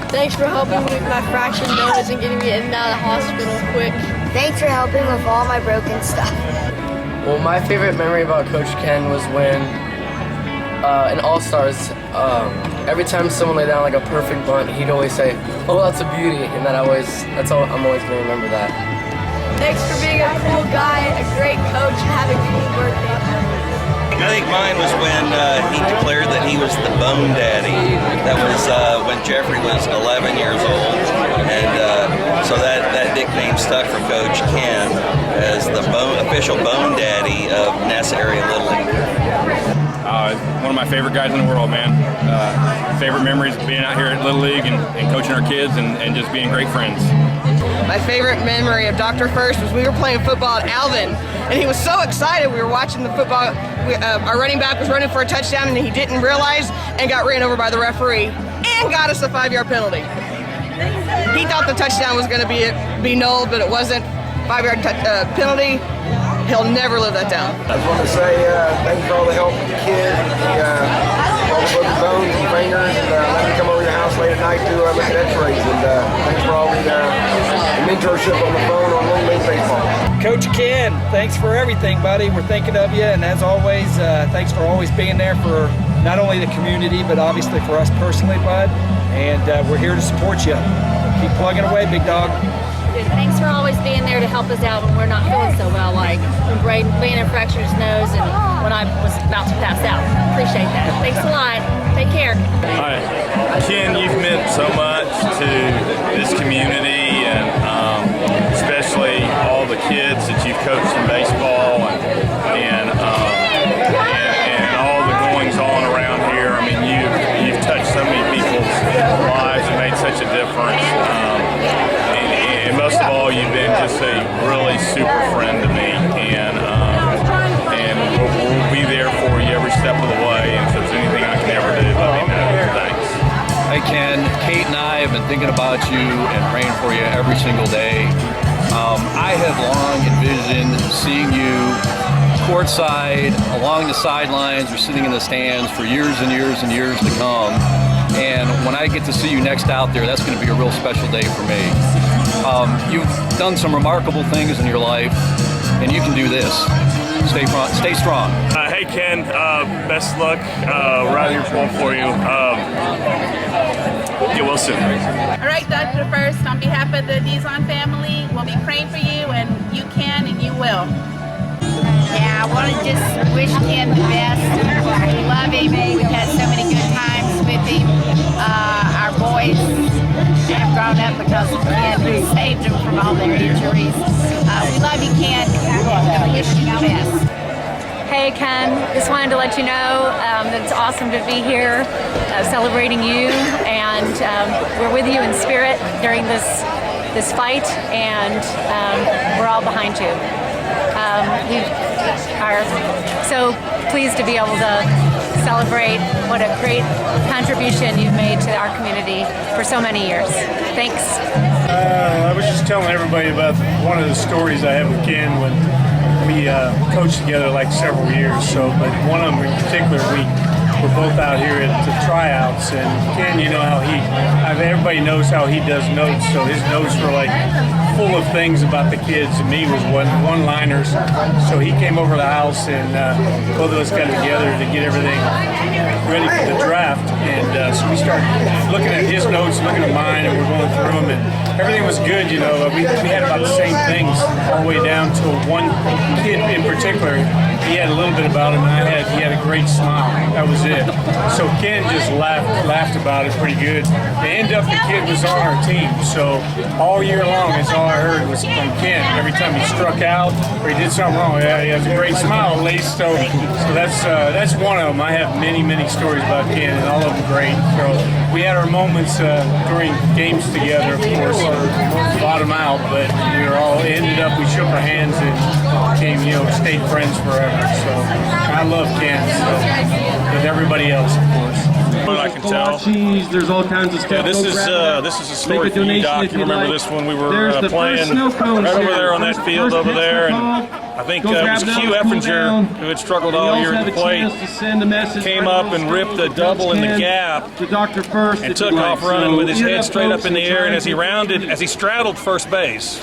Thanks for helping me with my fractured nose and getting me in and out of the hospital quick. Thanks for helping with all my broken stuff. Well, my favorite memory about Coach Ken was when in All-Stars, every time someone laid down like a perfect bunt, he'd always say, "Oh, that's a beauty," and I'm always gonna remember that. Thanks for being a cool guy, a great coach, and having a cool birthday. I think mine was when he declared that he was the Bone Daddy. That was when Jeffrey was 11 years old, and so that nickname stuck for Coach Ken as the official Bone Daddy of Nessa Area Little League. One of my favorite guys in the world, man. Favorite memories of being out here at Little League and coaching our kids and just being great friends. My favorite memory of Dr. First was we were playing football at Alvin, and he was so excited. We were watching the football. Our running back was running for a touchdown, and he didn't realize and got ran over by the referee and got us a 5-yard penalty. He thought the touchdown was going to be nulled, but it wasn't. 5-yard penalty. He'll never live that down. I just want to say thanks for all the help with the kid, all the broken bones and fingers, and let me come over to your house late at night to look at x-rays, and thanks for all the mentorship on the phone on Little League Baseball. Coach Ken, thanks for everything, buddy. We're thinking of you, and as always, thanks for always being there for not only the community, but obviously for us personally, bud, and we're here to support you. Keep plugging away, big dog. Thanks for always being there to help us out when we're not feeling so well, like when Brandon fractured his nose and when I was about to pass out. Appreciate that. Thanks a lot. Take care. Hi. Ken, you've meant so much to this community and especially all the kids that you've coached in baseball and all the goings on around here. I mean, you've touched so many people's lives and made such a difference. And most of all, you've been just a really super friend to me, and we'll be there for you every step of the way. And if there's anything I can ever do, let me know. Thanks. Hey Ken, Kate and I have been thinking about you and praying for you every single day. I have long envisioned seeing you courtside, along the sidelines, or sitting in the stands for years and years and years to come. And when I get to see you next out there, that's going to be a real special day for me. You've done some remarkable things in your life, and you can do this. Stay strong. Hey Ken, best luck. We're out here pulling for you. Get well soon. All right, Dr. First, on behalf of the Dizon family, we'll be praying for you, and you can and you will. Yeah, I want to just wish Ken the best. We love him. We've had so many good times with him. Our boys have grown up because of Ken, who saved them from all their injuries. We love you, Ken, and we wish you the best. Hey Ken, just wanted to let you know that it's awesome to be here celebrating you, and we're with you in spirit during this fight, and we're all behind you. We are so pleased to be able to celebrate what a great contribution you've made to our community for so many years. Thanks. I was just telling everybody about one of the stories I have with Ken when we coached together like several years. But one of them in particular, we were both out here at the tryouts, and Ken, you know how everybody knows how he does notes, so his notes were like full of things about the kids, and me was one-liners. So he came over to the house, and both of us got together to get everything ready for the draft, and so we started looking at his notes, looking at mine, and we're going through them, and everything was good, you know. We had about the same things all the way down to one kid in particular. He had a little bit about him, and he had a great smile. That was it. So Ken just laughed about it pretty good. They ended up the kid was on our team, so all year long, that's all I heard was from Ken. Every time he struck out or he did something wrong, yeah, he has a great smile at least. So that's one of them. I have many stories about Ken, and all of them great. So we had our moments during games together, of course, bottom out, but we were all ended up. We shook our hands and became, stayed friends forever. So I love Ken, with everybody else, of course. I can tell. Cheese. There's all kinds of stuff. Yeah, this is a story for you, Doc. You remember this when we were playing right over there on that field over there, and I think it was Q Effinger, who had struggled all year at the plate, came up and ripped a double in the gap and took off running with his head straight up in the air. And as he straddled first base,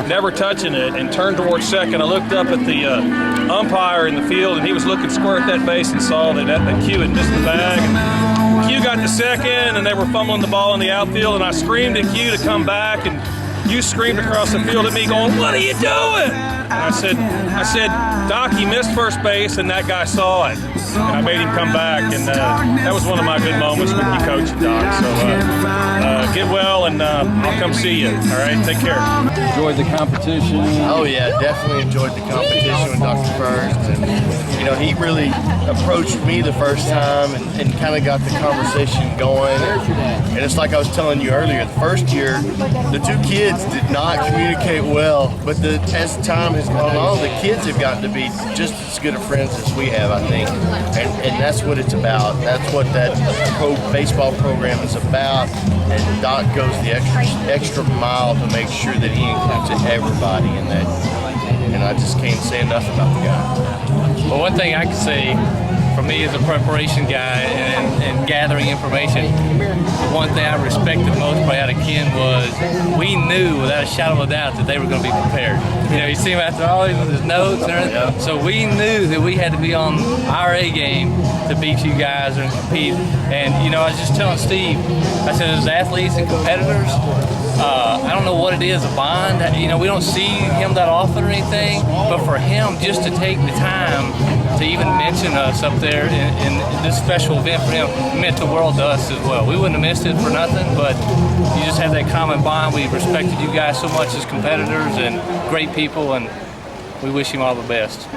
never touching it, and turned towards second, I looked up at the umpire in the field, and he was looking square at that base and saw that Q had missed the bag. And Q got to second, and they were fumbling the ball in the outfield, and I screamed at Q to come back, and you screamed across the field at me going, "What are you doing?" And I said, "Doc, he missed first base, and that guy saw it." And I made him come back, and that was one of my good moments with you coaching, Doc. So get well, and I'll come see you. All right, take care. Enjoyed the competition. Oh yeah, definitely enjoyed the competition with Dr. First, and he really approached me the first time and kind of got the conversation going. And it's like I was telling you earlier, the first year, the two kids did not communicate well, but as time has gone on, the kids have gotten to be just as good of friends as we have, I think. And that's what it's about. That's what that baseball program is about. And Doc goes the extra mile to make sure that he includes everybody in that. And I just can't say enough about the guy. Well, one thing I can say for me as a preparation guy and gathering information, the one thing I respected most probably out of Ken was we knew without a shadow of a doubt that they were going to be prepared. You see him after all his notes and everything. Yeah. So we knew that we had to be on our A game to beat you guys and compete. And I was just telling Steve, I said as athletes and competitors, I don't know what it is, a bond. We don't see him that often or anything, but for him just to take the time to even mention us up there in this special event for him meant the world to us as well. We wouldn't have missed it for nothing, but you just have that common bond. We respected you guys so much as competitors and great people, and we wish him all the best.